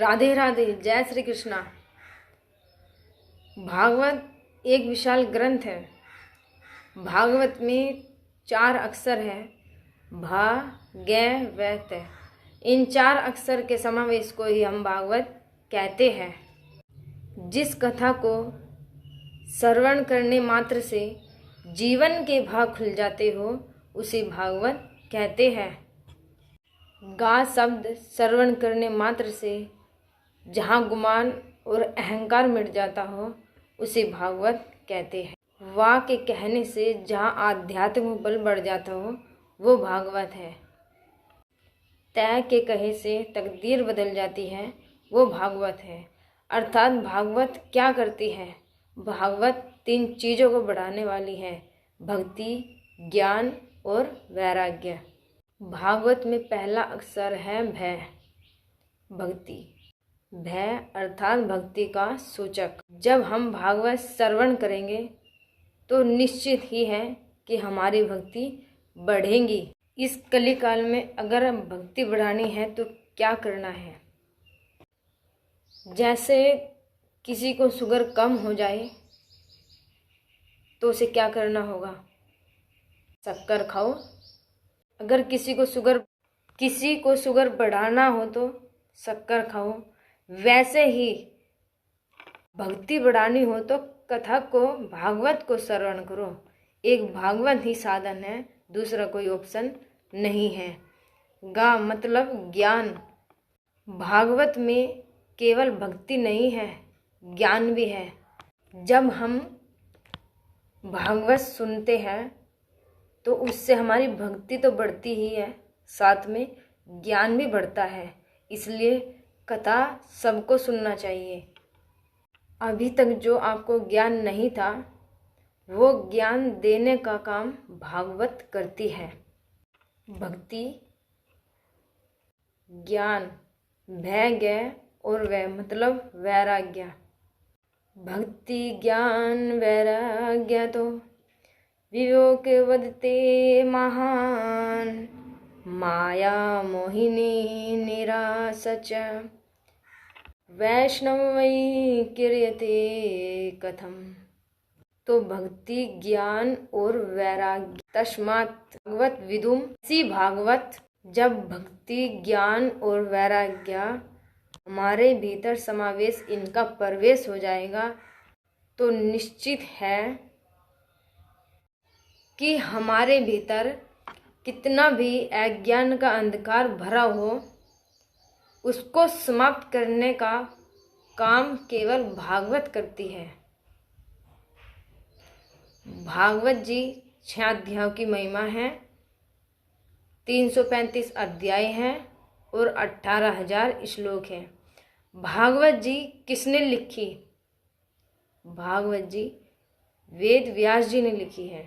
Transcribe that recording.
राधे राधे, जय श्री कृष्णा। भागवत एक विशाल ग्रंथ है। भागवत में 4 अक्षर हैं, भा, गे, व, त। इन 4 अक्षर के समावेश को ही हम भागवत कहते हैं। जिस कथा को श्रवण करने मात्र से जीवन के भाग खुल जाते हो, उसे भागवत कहते हैं। गा शब्द श्रवण करने मात्र से जहाँ गुमान और अहंकार मिट जाता हो, उसे भागवत कहते हैं। वा के कहने से जहाँ आध्यात्मिक बल बढ़ जाता हो, वो भागवत है। तय के कहे से तकदीर बदल जाती है, वो भागवत है। अर्थात भागवत क्या करती है? भागवत 3 चीज़ों को बढ़ाने वाली है, भक्ति, ज्ञान और वैराग्य। भागवत में पहला अक्षर है भय, भक्ति। भय अर्थात भक्ति का सूचक। जब हम भागवत श्रवण करेंगे तो निश्चित ही है कि हमारी भक्ति बढ़ेगी। इस कलिकाल में अगर भक्ति बढ़ानी है तो क्या करना है? जैसे किसी को शुगर कम हो जाए तो उसे क्या करना होगा? शक्कर खाओ। अगर किसी को शुगर बढ़ाना हो तो शक्कर खाओ। वैसे ही भक्ति बढ़ानी हो तो कथा को, भागवत को श्रवण करो। एक भागवत ही साधन है, दूसरा कोई ऑप्शन नहीं है। गा मतलब ज्ञान। भागवत में केवल भक्ति नहीं है, ज्ञान भी है। जब हम भागवत सुनते हैं तो उससे हमारी भक्ति तो बढ़ती ही है, साथ में ज्ञान भी बढ़ता है। इसलिए कथा सबको सुनना चाहिए। अभी तक जो आपको ज्ञान नहीं था, वो ज्ञान देने का काम भागवत करती है। भक्ति, ज्ञान, भय, ज्ञ और वै मतलब वैराग्य। भक्ति ज्ञान वैराग्य तो विवेक वदते महान, माया मोहिनी निरासच, वैष्णव वै किर्यते कथम। तो भक्ति, ज्ञान और वैराग्य तस्मात् भागवत विदुम। इसी भागवत, जब भक्ति, ज्ञान और वैराग्य हमारे भीतर समावेश, इनका प्रवेश हो जाएगा तो निश्चित है कि हमारे भीतर कितना भी अज्ञान का अंधकार भरा हो, उसको समाप्त करने का काम केवल भागवत करती है। भागवत जी 6 अध्यायों की महिमा है, 335 अध्याय हैं और 18,000 श्लोक हैं। भागवत जी किसने लिखी? भागवत जी वेद व्यास जी ने लिखी है।